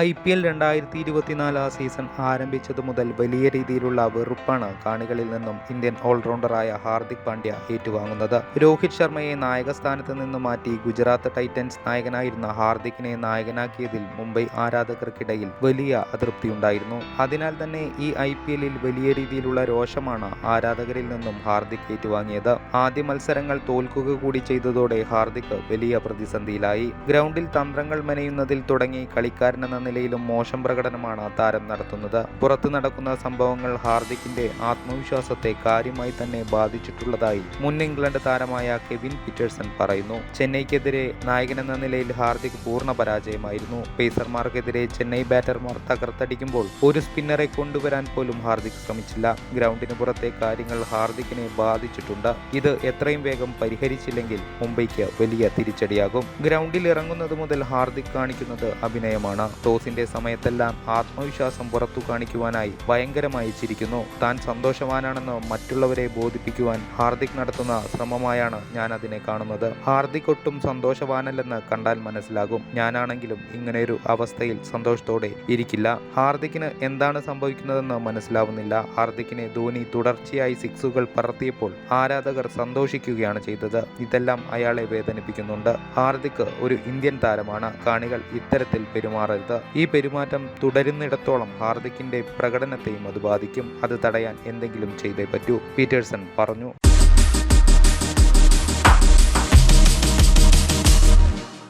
IPL 2024 season ആരംഭിച്ചതു മുതൽ വലിയ രീതിയിലുള്ള വെറുപ്പാണ് കാണികളിൽ നിന്നും ഇന്ത്യൻ ഓൾറൗണ്ടറായ ഹാർദിക് പാണ്ഡ്യ ഏറ്റുവാങ്ങുന്നത്. രോഹിത് ശർമ്മയെ നായകസ്ഥാനത്ത് നിന്ന് മാറ്റി ഗുജറാത്ത് ടൈറ്റൻസ് നായകനായിരുന്ന ഹാർദിക്കിനെ നായകനാക്കിയതിൽ മുംബൈ ആരാധകർക്കിടയിൽ വലിയ അതൃപ്തിയുണ്ടായിരുന്നു. അതിനാൽ തന്നെ ഈ IPLൽ വലിയ രീതിയിലുള്ള രോഷമാണ് ആരാധകരിൽ നിന്നും ഹാർദിക് ഏറ്റുവാങ്ങിയത്. ആദ്യ മത്സരങ്ങൾ തോൽക്കുക കൂടി ചെയ്തതോടെ ഹാർദിക് വലിയ പ്രതിസന്ധിയിലായി. ഗ്രൗണ്ടിൽ തന്ത്രങ്ങൾ മെനയുന്നതിൽ തുടങ്ങി കളിക്കാരൻ എന്ന നിലയിലും മോശം പ്രകടനമാണ് താരം നടത്തുന്നത്. പുറത്തു നടക്കുന്ന സംഭവങ്ങൾ ഹാർദിക്കിന്റെ ആത്മവിശ്വാസത്തെ കാര്യമായി തന്നെ ബാധിച്ചിട്ടുള്ളതായി മുൻ ഇംഗ്ലണ്ട് താരമായ കെവിൻ പീറ്റേഴ്സൺ പറയുന്നു. ചെന്നൈക്കെതിരെ നായകനെന്ന നിലയിൽ ഹാർദിക് പൂർണ്ണ പരാജയമായിരുന്നു. പേസർമാർക്കെതിരെ ചെന്നൈ ബാറ്റർമാർ തകർത്തടിക്കുമ്പോൾ ഒരു സ്പിന്നറെ കൊണ്ടുവരാൻ പോലും ഹാർദിക് ശ്രമിച്ചില്ല. ഗ്രൗണ്ടിന് പുറത്തെ കാര്യങ്ങൾ ഹാർദിക്കിനെ ബാധിച്ചിട്ടുണ്ട്. ഇത് എത്രയും വേഗം പരിഹരിച്ചില്ലെങ്കിൽ മുംബൈക്ക് വലിയ തിരിച്ചടിയാകും. ഗ്രൗണ്ടിൽ ഇറങ്ങുന്നത് മുതൽ ഹാർദിക് കാണിക്കുന്നത് അഭിനയമാണ്. ടോസിന്റെ സമയത്തെല്ലാം ആത്മവിശ്വാസം പുറത്തു കാണിക്കുവാനായി ഭയങ്കരമായി ചിരിക്കുന്നു. താൻ സന്തോഷവാനാണെന്ന് മറ്റുള്ളവരെ ബോധിപ്പിക്കുവാൻ ഹാർദിക് നടത്തുന്ന ശ്രമമായാണ് ഞാൻ അതിനെ കാണുന്നത്. ഹാർദിക് ഒട്ടും സന്തോഷവാനല്ലെന്ന് കണ്ടാൽ മനസ്സിലാകും. ഞാനാണെങ്കിലും ഇങ്ങനെയൊരു അവസ്ഥയിൽ സന്തോഷത്തോടെ ഇരിക്കില്ല. ഹാർദിക്കിന് എന്താണ് സംഭവിക്കുന്നതെന്ന് മനസ്സിലാവുന്നില്ല. ഹാർദിക്കിനെ ധോനി തുടർച്ചയായി സിക്സുകൾ പറത്തിയപ്പോൾ ആരാധകർ സന്തോഷിക്കുകയാണ് ചെയ്തത്. ഇതെല്ലാം അയാളെ വേദനിപ്പിക്കുന്നുണ്ട്. ഹാർദിക് ഒരു ഇന്ത്യൻ താരമാണ്. കാണികൾ ഇത്തരത്തിൽ പെരുമാറരുത്. ഈ പെരുമാറ്റം തുടരുന്നിടത്തോളം ഹാർദിക്കിന്റെ പ്രകടനത്തെയും അത് ബാധിക്കും. അത് തടയാൻ എന്തെങ്കിലും ചെയ്തേ പറ്റൂ, പീറ്റേഴ്സൺ പറഞ്ഞു.